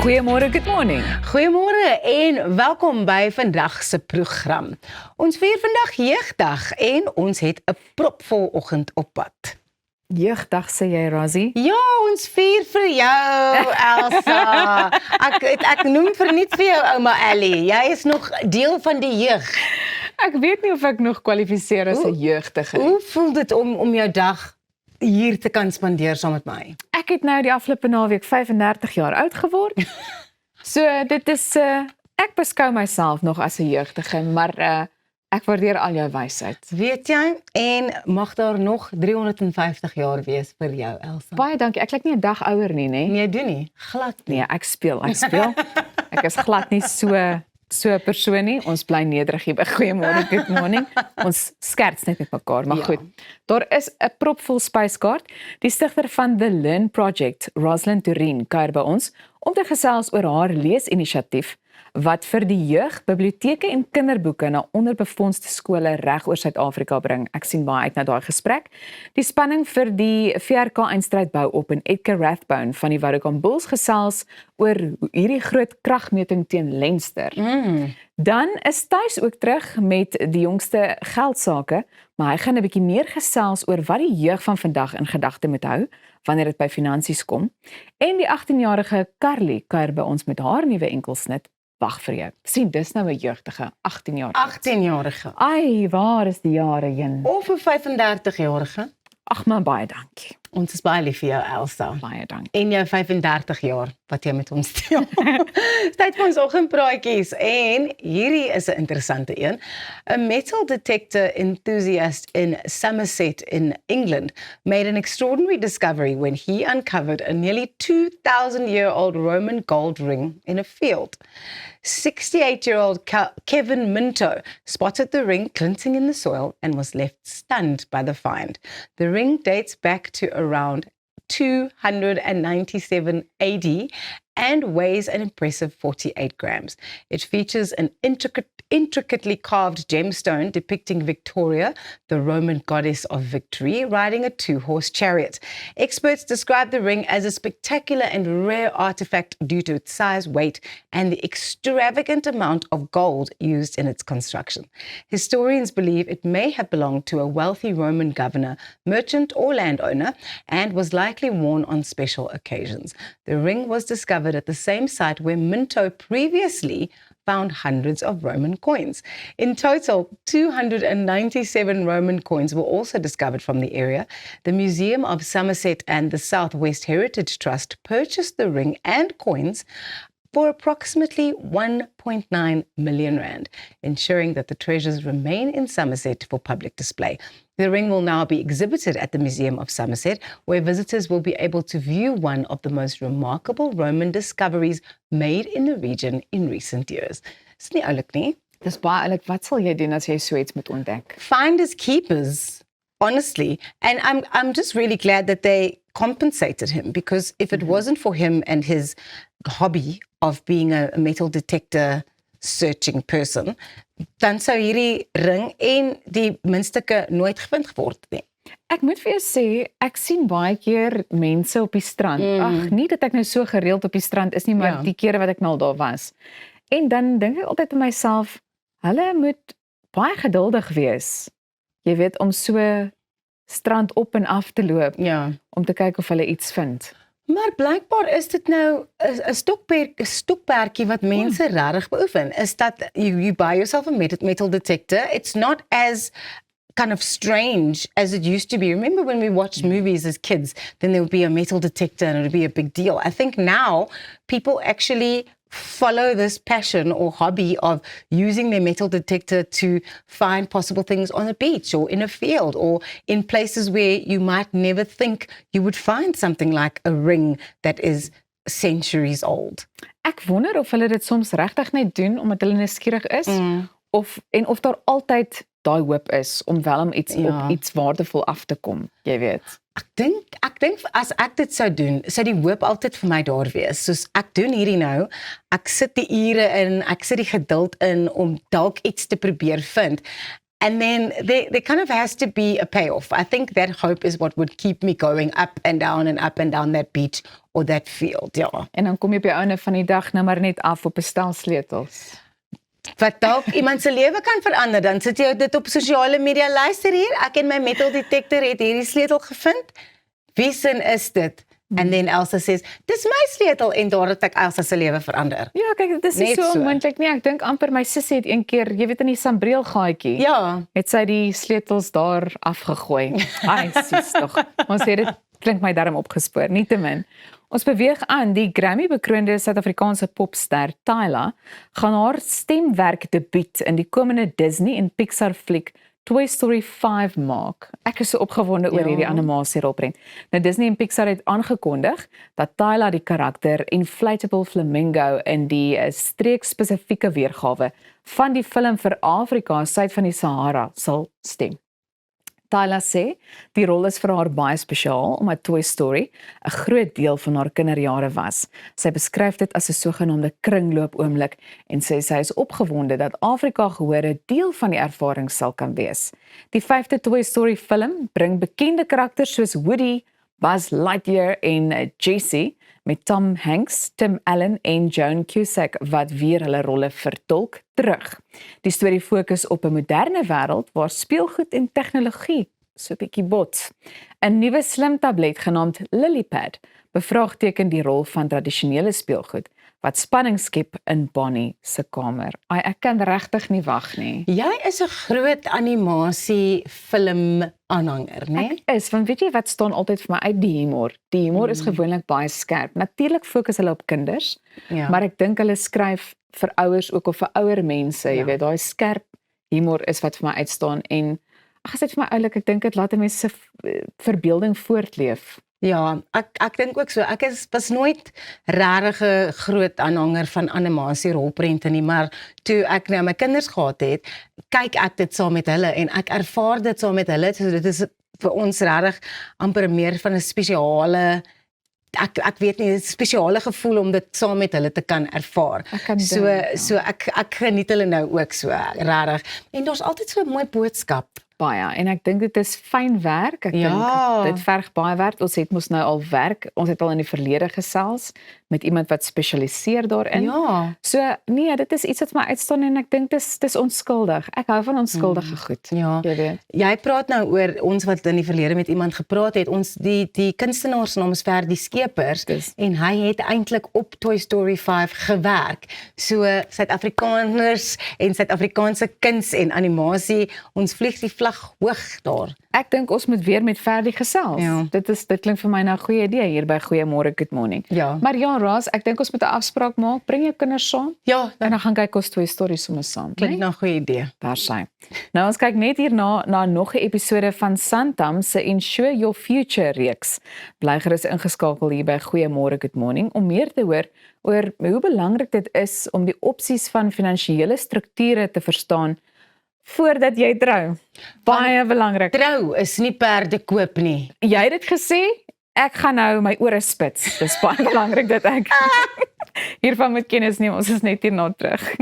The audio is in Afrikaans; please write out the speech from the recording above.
Goeiemôre, good morning. Goeiemôre en welkom by vandag se program. Ons vier vandag Jeugdag en ons het 'n propvol oggend op pad. Jeugdag sê jy, Razzie? Ja, ons vier vir jou, Elsa. Ek noem verniet vir jou ouma Ellie. Jy is nog deel van die jeug. Ek weet nie of ek nog kwalifiseer as 'n jeugdige nie. Hoe voel dit om jou dag hier te kan spandeer saam met my? Ek het nou die afgelope naweek 35 jaar oud geword. So dit is ek beskou myself nog as 'n jeugdige, maar ek waardeer al jou wysheid. Weet jy, en mag daar nog 350 jaar wees vir jou, Elsa? Baie dankie. Ek lyk nie 'n dag ouer nie, né? Nee, doen nie. Glad nie. Nee, ek speel. Ek is glad nie so 'n persoon nie. Ons bly nederig hier by Goeiemôre, good morning. Ons skerts net met mekaar, maar goed. Daar is 'n propvol spyskaart. Die stigter van The Learn Project, Rosalind Turin, kuier by ons om te gesels oor haar leesinisiatief wat vir die jeug biblioteke en kinderboeke na onderbefondste skole reg oor Suid-Afrika bring. Ek sien baie uit na daai gesprek. Die spanning vir die VRK eindstryd bou op en Edgar Rathbone van die Woudekom Bulls gesels oor hierdie groot kragmeting teen Leinster. Dan is Tuis ook terug met die jongste geldsake, maar hy gaan 'n bietjie meer gesels oor wat die jeug van vandag in gedagte moet hou wanneer dit by finansies kom. En die 18-jarige Carly kuier by ons met haar nuwe enkelsnit. Wag vir jou. Sien, dis nou 'n jeugdige 18 jaar. 18-jarige. Ai, waar is die jare heen? Of 'n 35-jarige. Ag man, baie dankie. Ons is baie lief vir jou, Elsa. Baie dankie. En jou 35 jaar wat jy met ons deel. Tyd vir ons oggendpraatjies en hierdie is 'n interessante een. A metal detector enthusiast in Somerset in England made an extraordinary discovery when he uncovered a nearly 2,000-year-old Roman gold ring in a field. 68-year-old Kevin Minto spotted the ring glinting in the soil and was left stunned by the find. The ring dates back to around 297 AD and weighs an impressive 48 grams. It features an intricately carved gemstone depicting Victoria, the Roman goddess of victory, riding a two-horse chariot. Experts describe the ring as a spectacular and rare artifact due to its size, weight, and the extravagant amount of gold used in its construction. Historians believe it may have belonged to a wealthy Roman governor, merchant, or landowner, and was likely worn on special occasions. The ring was discovered at the same site where Minto previously found hundreds of Roman coins. In total, 297 Roman coins were also discovered from the area. The Museum of Somerset and the South West Heritage Trust purchased the ring and coins for approximately 1.9 million rand, ensuring that the treasures remain in Somerset for public display. The ring will now be exhibited at the Museum of Somerset, where visitors will be able to view one of the most remarkable Roman discoveries made in the region in recent years. Dis nie oulik nie. Dis baie oulik. Wat sal jy doen as jy so iets moet ontdek? Finders keepers, honestly. And I'm just really glad that they compensated him, because if it wasn't for him and his hobby of being a metal detector searching person, dan sou hierdie ring en die muntstukke nooit gevind geword nie. Ek moet vir jou sê, ek sien baie keer mense op die strand. Ag, nie dat ek nou so gereeld op die strand is nie, maar die kere wat ek nou al daar was. En dan dink ek altyd aan myself, hulle moet baie geduldig wees. Jy weet, om so strand op en af te loop, om te kyk of hulle iets vind. Maar blykbaar is dit nou 'n stokperdjie wat mense regtig beoefen. Is dat you buy yourself a metal detector. It's not as kind of strange as it used to be. Remember when we watched movies as kids, then there would be a metal detector and it would be a big deal. I think now people actually follow this passion or hobby of using their metal detector to find possible things on a beach or in a field or in places where you might never think you would find something like a ring that is centuries old. Ek wonder of hulle dit soms regtig net doen omdat hulle nuuskierig is of daar altyd daai hoop is om wel om op iets waardevol af te kom, jy weet. Ek dink as ek dit sou doen, sou die hoop altyd vir my daar wees. Soos ek doen hierdie nou, ek sit die ure in, ek sit die geduld in om dalk iets te probeer vind. And then there kind of has to be a payoff. I think that hope is what would keep me going up and down that beach or that field, ja. En dan kom jy op die einde van die dag nou maar net af op 'n stel sleutels. Wat dalk iemand se lewe kan verander, dan sit jy dit op sosiale media, luister hier, ek en my metal detector het hierdie sleutel gevind. Wie sin is dit? And then Elsa says, dis my sleutel en daar het ek Elsa se lewe verander. Ja, kyk, dit is nie Net so so. onmoontlik nie. Ek dink amper my sussie het een keer, jy weet in die sambreelgaatjie, Ja, het sy die sleutels daar afgegooi. Ai, sis tog. Ons het dit klink my darm opgespoor, nietemin. Ons beweeg aan. Die Grammy-bekroonde Suid-Afrikaanse popster Tyla gaan haar stemwerk debuut in die komende Disney en Pixar fliek Toy Story 5 maak. Ek is so opgewonde oor Ja. hierdie animasierolprent. Nou Disney en Pixar het aangekondig dat Tyla die karakter Inflatable Flamingo in die streekspesifieke weergawe van die film vir Afrika suid van die Sahara sal stem. Tyla sê die rol is vir haar baie spesiaal omdat Toy Story 'n groot deel van haar kinderjare was. Sy beskryf dit as 'n sogenaamde kringloop oomblik en sê sy is opgewonde dat Afrika gehore deel van die ervaring sal kan wees. Die 5de Toy Story film bring bekende karakters soos Woody, Buzz Lightyear en Jessie met Tom Hanks, Tim Allen en Joan Cusack wat weer hulle rolle vertolk terug. Die storie fokus op 'n moderne wêreld waar speelgoed en tegnologie so 'n bietjie bots. 'n Nuwe slimtablet genaamd Lilypad bevraagteken die rol van tradisionele speelgoed wat spanning skep in Bonnie se kamer. Ai, ek kan regtig nie wag nie. jy is 'n groot animasie film aanhanger, né? Ek is, want weet jy wat staan altyd vir my uit die humor? Die humor is gewoonlik baie skerp. Natuurlik fokus hulle op kinders, Ja. maar ek dink hulle skryf vir ouers ook of vir ouer mense, jy Ja. weet, daai skerp humor is wat vir my uitstaan en ag, as dit vir my oulik, ek dink dit laat 'n mens se verbeelding voortleef. Ja, ek dink ook so. Ek was nooit regtig 'n groot aanhanger van animasie rolprente nie, maar toe ek nou my kinders gehad het, kyk ek dit saam met hulle en ek ervaar dit saam met hulle. So dit is vir ons regtig amper meer van 'n spesiale ek weet nie, 'n spesiale gevoel om dit saam met hulle te kan ervaar. Ek kan So dink, ja. so ek geniet hulle nou ook so regtig. En daar's altyd so 'n mooi boodskap. Baie, en ek dink dit is fyn werk. Ek Ja. dink dit verg baie werk. Ons het mos nou al werk. Ons het al in die verlede gesels met iemand wat spesialiseer daarin. Ja. So nee, dit is iets wat my uitstaan en ek dink dis onskuldig. Ek hou van onskuldige goed. Ja. Jy weet. Jy praat nou oor ons wat in die verlede met iemand gepraat het. Ons die kunstenaar se naam is Ferdi Skeepers Dis. en hy het eintlik op Toy Story 5 gewerk. So Suid-Afrikaners en Suid-Afrikaanse kuns en animasie, ons vlieg die vlag hoog daar. Ek dink ons moet weer met Ferdi gesels. Ja. Dit klink vir my nou 'n goeie idee hier by Goeiemôre Good Morning. Ja. Maar ja, Ras, ek dink ons moet 'n afspraak maak. Bring jou kinders saam Ja, en dan gaan kyk ons Toy Story sommer saam. klink nou 'n goeie idee. Daar sy. Nou ons kyk net hierna na nog 'n episode van Santam se Ensure Your Future reeks. Bly gerus ingeskakel hier by Goeiemôre Good Morning om meer te hoor oor hoe belangrik dit is om die opsies van finansiële strukture te verstaan voordat jy trou. Baie belangrik. Trou is nie perde koop nie. Jy het dit gesê, ek gaan nou my ore spits. Dis baie belangrik dat ek hiervan moet kennis neem. Ons is net hierna terug.